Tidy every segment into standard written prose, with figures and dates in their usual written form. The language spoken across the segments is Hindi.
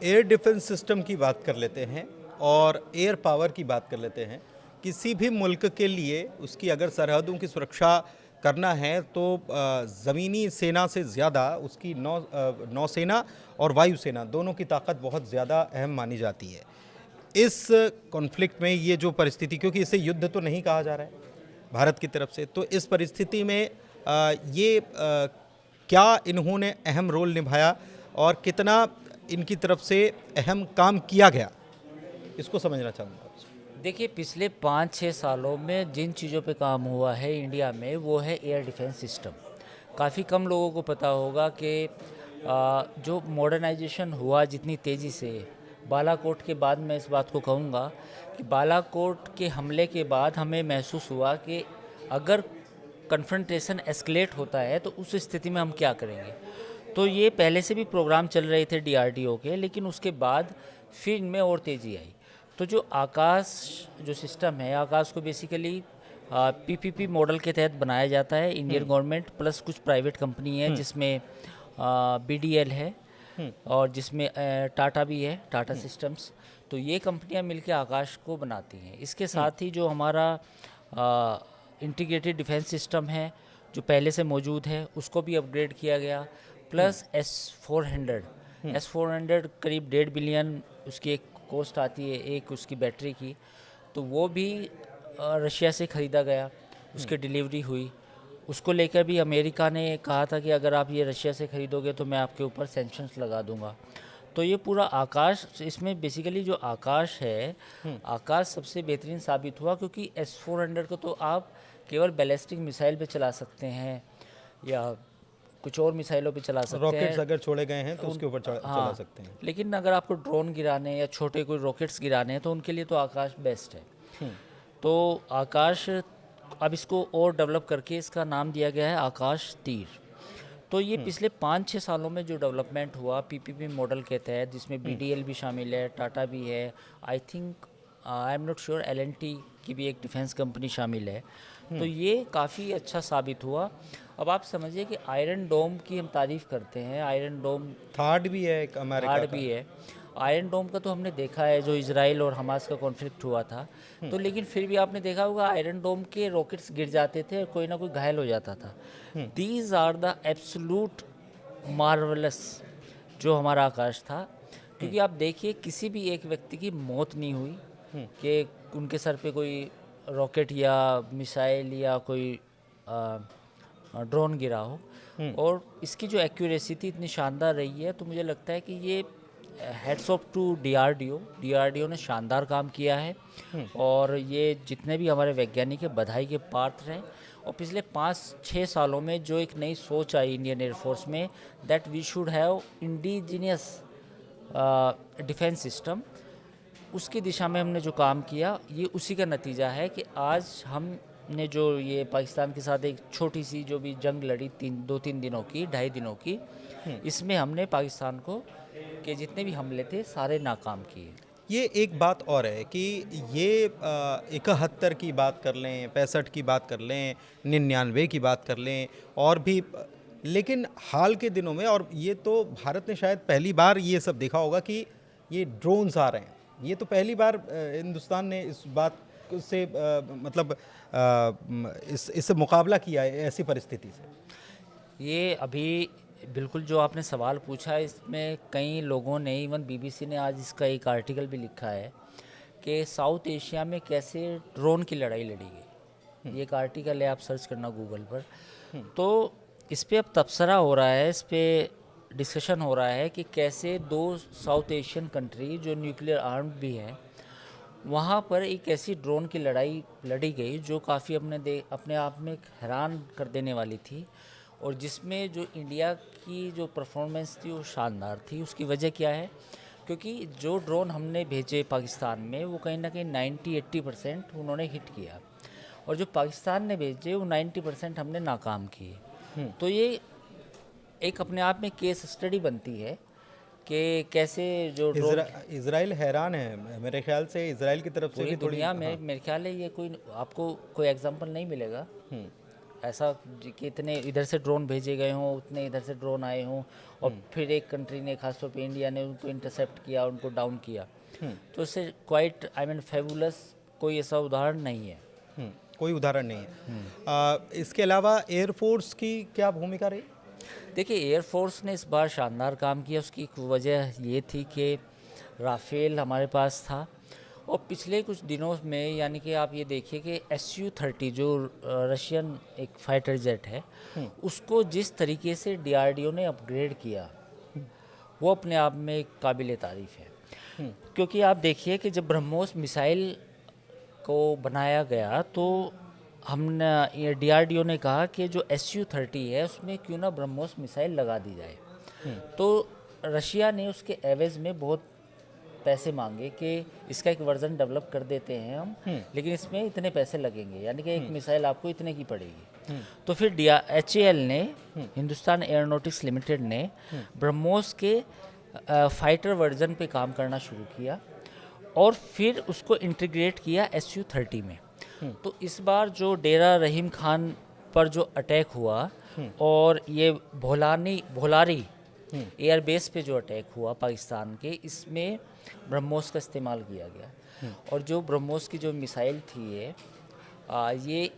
एयर डिफेंस सिस्टम की बात कर लेते हैं और एयर पावर की बात कर लेते हैं। किसी भी मुल्क के लिए उसकी अगर सरहदों की सुरक्षा करना है तो ज़मीनी सेना से ज़्यादा उसकी नौसेना और वायुसेना दोनों की ताकत बहुत ज़्यादा अहम मानी जाती है। इस कॉन्फ्लिक्ट में ये जो परिस्थिति, क्योंकि इसे युद्ध तो नहीं कहा जा रहा है भारत की तरफ से, तो इस परिस्थिति में क्या इन्होंने अहम रोल निभाया और कितना इनकी तरफ से अहम काम किया गया, इसको समझना चाहूँगा आपसे। देखिए, पिछले 5-6 सालों में जिन चीज़ों पे काम हुआ है इंडिया में, वो है एयर डिफेंस सिस्टम। काफ़ी कम लोगों को पता होगा कि जो मॉडर्नाइजेशन हुआ जितनी तेज़ी से, बालाकोट के बाद मैं इस बात को कहूँगा कि बालाकोट के हमले के बाद हमें महसूस हुआ कि अगर कन्फ्रंटेशन एस्केलेट होता है तो उस स्थिति में हम क्या करेंगे। तो ये पहले से भी प्रोग्राम चल रहे थे डीआरडीओ के, लेकिन उसके बाद फिर इनमें और तेज़ी आई। तो जो आकाश जो सिस्टम है, आकाश को बेसिकली पीपीपी मॉडल के तहत बनाया जाता है। इंडियन गवर्नमेंट प्लस कुछ प्राइवेट कंपनी है जिसमें बीडीएल है और जिसमें टाटा भी है, टाटा सिस्टम्स। तो ये कंपनियां मिलकर आकाश को बनाती हैं। इसके साथ ही जो हमारा इंटीग्रेटेड डिफेंस सिस्टम है जो पहले से मौजूद है, उसको भी अपग्रेड किया गया। प्लस S-400 करीब 1.5 बिलियन उसकी एक कॉस्ट आती है, एक उसकी बैटरी की। तो वो भी रशिया से ख़रीदा गया, उसकी डिलीवरी हुई। उसको लेकर भी अमेरिका ने कहा था कि अगर आप ये रशिया से ख़रीदोगे तो मैं आपके ऊपर सैंक्शंस लगा दूंगा। तो ये पूरा आकाश, इसमें बेसिकली जो आकाश है, आकाश सबसे बेहतरीन साबित हुआ, क्योंकि S-400 को तो आप केवल बैलिस्टिक मिसाइल पे चला सकते हैं या कुछ और मिसाइलों पे चला सकते हैं। रॉकेट्स अगर छोड़े गए हैं तो उसके ऊपर चला सकते हैं। लेकिन अगर आपको ड्रोन गिराने या छोटे कोई रॉकेट्स गिराने हैं तो उनके लिए तो आकाश बेस्ट है। तो आकाश, अब इसको और डेवलप करके इसका नाम दिया गया है आकाश तीर। तो ये पिछले 5-6 सालों में जो डेवलपमेंट हुआ पीपीपी मॉडल के तहत, जिसमें बीडीएल भी शामिल है, टाटा भी है, I think I am not sure LNT की भी एक डिफेंस कंपनी शामिल है। तो ये काफ़ी अच्छा साबित हुआ। अब आप समझिए कि आयरन डोम की हम तारीफ़ करते हैं, आयरन डोम थार्ड भी है एक अमेरिका थार्ड भी है। आयरन डोम का तो हमने देखा है जो इजराइल और हमास का कॉन्फ्लिक्ट हुआ था। तो लेकिन फिर भी आपने देखा होगा आयरन डोम के रॉकेट्स गिर जाते थे और कोई ना कोई घायल हो जाता था। These are the absolute marvelous जो हमारा आकाश था। क्योंकि आप देखिए, किसी भी एक व्यक्ति की मौत नहीं हुई कि उनके सर पे कोई रॉकेट या मिसाइल या कोई ड्रोन गिरा हो। और इसकी जो एक्यूरेसी थी इतनी शानदार रही है, तो मुझे लगता है कि ये हेड्स ऑफ टू डीआरडीओ ने शानदार काम किया है। और ये जितने भी हमारे वैज्ञानिक है, बधाई के पात्र हैं। और पिछले 5-6 सालों में जो एक नई सोच आई इंडियन एयरफोर्स में, that we should have indigenous defence system, उसकी दिशा में हमने जो काम किया, ये उसी का नतीजा है कि आज हमने जो ये पाकिस्तान के साथ एक छोटी सी जो भी जंग लड़ी 2-3 दिनों की, 2.5 दिनों की, इसमें हमने पाकिस्तान को के जितने भी हमले थे सारे नाकाम किए। ये एक बात और है कि ये 71 की बात कर लें, 65 की बात कर लें, 99 की बात कर लें और भी, लेकिन हाल के दिनों में, और ये तो भारत ने शायद पहली बार ये सब देखा होगा कि ये ड्रोन्स आ रहे हैं। ये तो पहली बार हिंदुस्तान ने इस बात से मतलब इससे मुकाबला किया है ऐसी परिस्थिति से। ये अभी बिल्कुल जो आपने सवाल पूछा, इसमें कई लोगों ने, इवन बीबीसी ने आज इसका एक आर्टिकल भी लिखा है कि साउथ एशिया में कैसे ड्रोन की लड़ाई लड़ी गई। ये एक आर्टिकल है, आप सर्च करना गूगल पर। तो इस पे अब तबसरा हो रहा है, इस पे डिस्कशन हो रहा है कि कैसे 2 साउथ एशियन कंट्री जो न्यूक्लियर आर्म्ड भी हैं, वहाँ पर एक ऐसी ड्रोन की लड़ाई लड़ी गई जो काफ़ी अपने आप में हैरान कर देने वाली थी। और जिसमें जो इंडिया की जो परफॉर्मेंस थी वो शानदार थी। उसकी वजह क्या है? क्योंकि जो ड्रोन हमने भेजे पाकिस्तान में, वो कहीं ना कहीं 90-80% उन्होंने हिट किया, और जो पाकिस्तान ने भेजे वो 90% हमने नाकाम किए। तो ये एक अपने आप में केस स्टडी बनती है कि कैसे जो इजराइल हैरान है। मेरे ख्याल से इजराइल की तरफ से भी दुनिया में मेरे ख्याल है ये कोई आपको कोई एग्जांपल नहीं मिलेगा ऐसा कि इतने इधर से ड्रोन भेजे गए हों, उतने इधर से ड्रोन आए हों, और फिर एक कंट्री ने, खासतौर पे इंडिया ने, उनको इंटरसेप्ट किया, उनको डाउन किया, तो इससे क्वाइट आई मीन फेबुलस कोई ऐसा उदाहरण नहीं है। कोई उदाहरण नहीं है। इसके अलावा एयरफोर्स की क्या भूमिका रही? देखिए, एयरफोर्स ने इस बार शानदार काम किया। उसकी एक वजह ये थी कि राफेल हमारे पास था, और पिछले कुछ दिनों में, यानी कि आप ये देखिए कि SU-30 जो रशियन एक फाइटर जेट है, उसको जिस तरीके से DRDO ने अपग्रेड किया, वो अपने आप में एक काबिल तारीफ़ है। क्योंकि आप देखिए कि जब ब्रह्मोस मिसाइल को बनाया गया, तो हमने ये DRDO ने कहा कि जो SU-30 है उसमें क्यों ना ब्रह्मोस मिसाइल लगा दी जाए। तो रशिया ने उसके एवज में बहुत पैसे मांगे कि इसका एक वर्जन डेवलप कर देते हैं हम, लेकिन इसमें इतने पैसे लगेंगे, यानी कि एक मिसाइल आपको इतने की पड़ेगी। तो फिर HAL ने, हिंदुस्तान एयरोनॉटिक्स लिमिटेड ने, ब्रह्मोस के फाइटर वर्जन पे काम करना शुरू किया, और फिर उसको इंटीग्रेट किया SU-30 में। तो इस बार जो डेरा रहीम खान पर जो अटैक हुआ, और ये भोलारी एयरबेस पे जो अटैक हुआ पाकिस्तान के, इसमें ब्रह्मोस का इस्तेमाल किया गया। और जो ब्रह्मोस की जो मिसाइल थी ये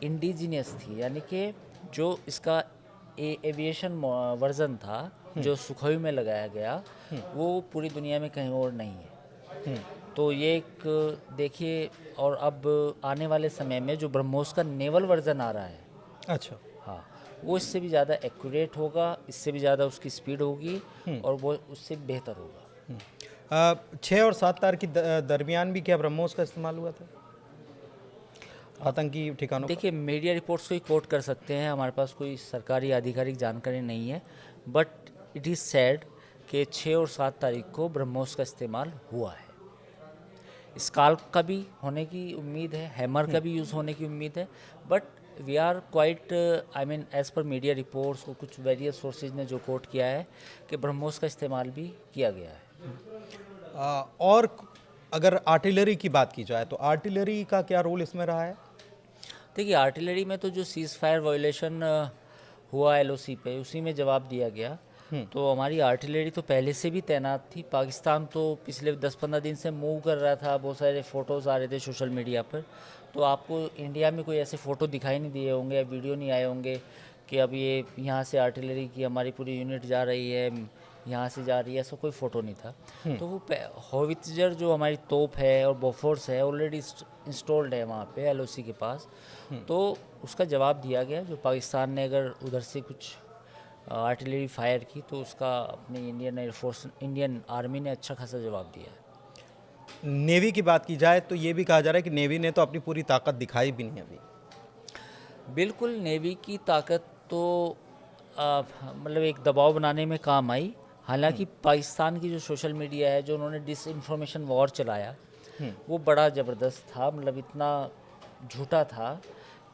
इंडिजीनियस थी, यानी कि जो इसका एविएशन वर्जन था जो सुखोई में लगाया गया, वो पूरी दुनिया में कहीं और नहीं है। तो ये एक देखिए, और अब आने वाले समय में जो ब्रह्मोस का नेवल वर्जन आ रहा है, अच्छा, हाँ, वो इससे भी ज़्यादा एक्यूरेट होगा, इससे भी ज़्यादा उसकी स्पीड होगी, और वो उससे बेहतर होगा। 6 और 7 तार की दरमियान भी क्या ब्रह्मोस का इस्तेमाल हुआ था आतंकी ठिकानों पर? देखिए, मीडिया रिपोर्ट्स को ही कोट कर सकते हैं, हमारे पास कोई सरकारी आधिकारिक जानकारी नहीं है, बट इट इज़ सैड कि 6 और 7 तारीख को ब्रह्मोस का इस्तेमाल हुआ है। स्काल्प का भी होने की उम्मीद है, हैमर का भी यूज़ होने की उम्मीद है, but we are quite I mean as per media reports को कुछ वेरियस सोर्सेज ने जो कोट किया है कि ब्रह्मोस का इस्तेमाल भी किया गया है। और अगर आर्टिलरी की बात की जाए तो आर्टिलरी का क्या रोल इसमें रहा है? देखिए, आर्टिलरी में तो जो सीज़ फायर वायोलेशन हुआ LOC पे, उसी में जवाब दिया गया। तो हमारी आर्टिलरी तो पहले से भी तैनात थी। पाकिस्तान तो पिछले 10-15 दिन से मूव कर रहा था, बहुत सारे फ़ोटोज़ आ रहे थे सोशल मीडिया पर, तो आपको इंडिया में कोई ऐसे फ़ोटो दिखाई नहीं दिए होंगे या वीडियो नहीं आए होंगे कि अब ये यहाँ से आर्टिलरी की हमारी पूरी यूनिट जा रही है, यहाँ से जा रही है, ऐसा कोई फ़ोटो नहीं था। तो वो होवित्जर जो हमारी तोप है और बोफोर्स है, ऑलरेडी इंस्टॉल्ड है वहाँ पे LOC के पास, तो उसका जवाब दिया गया। जो पाकिस्तान ने अगर उधर से कुछ आर्टिलरी फायर की, तो उसका अपने इंडियन एयरफोर्स, इंडियन आर्मी ने अच्छा खासा जवाब दिया है। नेवी की बात की जाए तो ये भी कहा जा रहा है कि नेवी ने तो अपनी पूरी ताकत दिखाई भी नहीं अभी। बिल्कुल, नेवी की ताकत तो मतलब एक दबाव बनाने में काम आई। हालांकि पाकिस्तान की जो सोशल मीडिया है, जो उन्होंने डिस इन्फॉर्मेशन वॉर चलाया, वो बड़ा ज़बरदस्त था। मतलब इतना झूठा था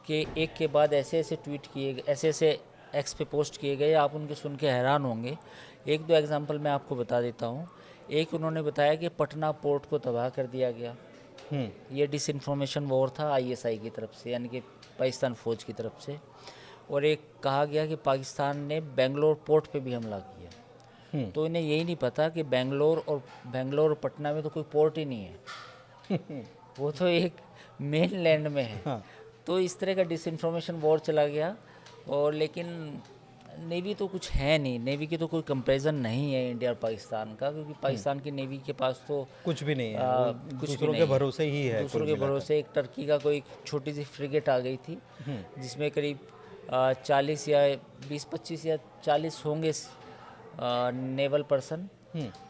कि एक के बाद ऐसे ऐसे ट्वीट किए गए, ऐसे ऐसे एक्स पे पोस्ट किए गए, आप उनके सुन के हैरान होंगे। 1-2 एग्जांपल मैं आपको बता देता हूँ। एक, उन्होंने बताया कि पटना पोर्ट को तबाह कर दिया गया। ये डिस इन्फॉर्मेशन वॉर था ISI की तरफ से, यानी कि पाकिस्तान फ़ौज की तरफ से। और एक कहा गया कि पाकिस्तान ने बेंगलोर पोर्ट पे भी हमला किया। तो इन्हें यही नहीं पता कि बेंगलोर और पटना में तो कोई पोर्ट ही नहीं है वो तो एक मेन लैंड में है। हाँ। तो इस तरह का डिसइंफॉर्मेशन वॉर चला गया। और लेकिन नेवी तो कुछ है नहीं, नेवी की तो कोई कंपैरिजन नहीं है इंडिया और पाकिस्तान का, क्योंकि पाकिस्तान की नेवी के पास तो कुछ भी नहीं है, वो कुछ भी दूसरों नहीं के है। भरोसे ही है। दूसरों कुल के मिलाकर। भरोसे एक टर्की का कोई छोटी सी फ्रिगेट आ गई थी, जिसमें करीब 40 या 20-25 या 40 होंगे नेवल पर्सन।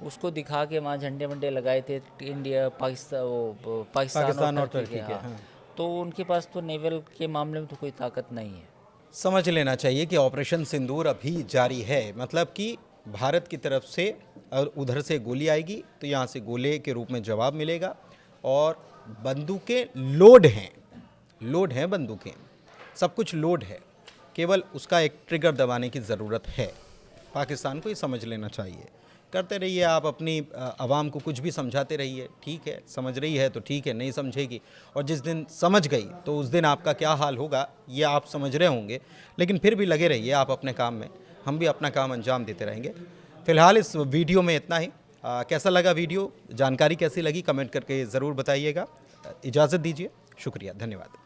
उसको दिखा के वहाँ झंडे वंडे लगाए थे, इंडिया पाकिस्तान और टर्की के। हाँ। तो उनके पास तो नेवल के मामले में तो कोई ताकत नहीं है। समझ लेना चाहिए कि ऑपरेशन सिंदूर अभी जारी है, मतलब कि भारत की तरफ से और उधर से गोली आएगी तो यहाँ से गोले के रूप में जवाब मिलेगा, और बंदूकें लोड हैं बंदूकें, सब कुछ लोड है, केवल उसका एक ट्रिगर दबाने की ज़रूरत है। पाकिस्तान को ये समझ लेना चाहिए करते रहिए आप अपनी आवाम को कुछ भी समझाते रहिए, ठीक है, समझ रही है तो ठीक है, नहीं समझेगी और जिस दिन समझ गई तो उस दिन आपका क्या हाल होगा ये आप समझ रहे होंगे। लेकिन फिर भी लगे रहिए आप अपने काम में, हम भी अपना काम अंजाम देते रहेंगे। फ़िलहाल इस वीडियो में इतना ही। कैसा लगा वीडियो, जानकारी कैसी लगी, कमेंट करके ज़रूर बताइएगा। इजाज़त दीजिए, शुक्रिया, धन्यवाद।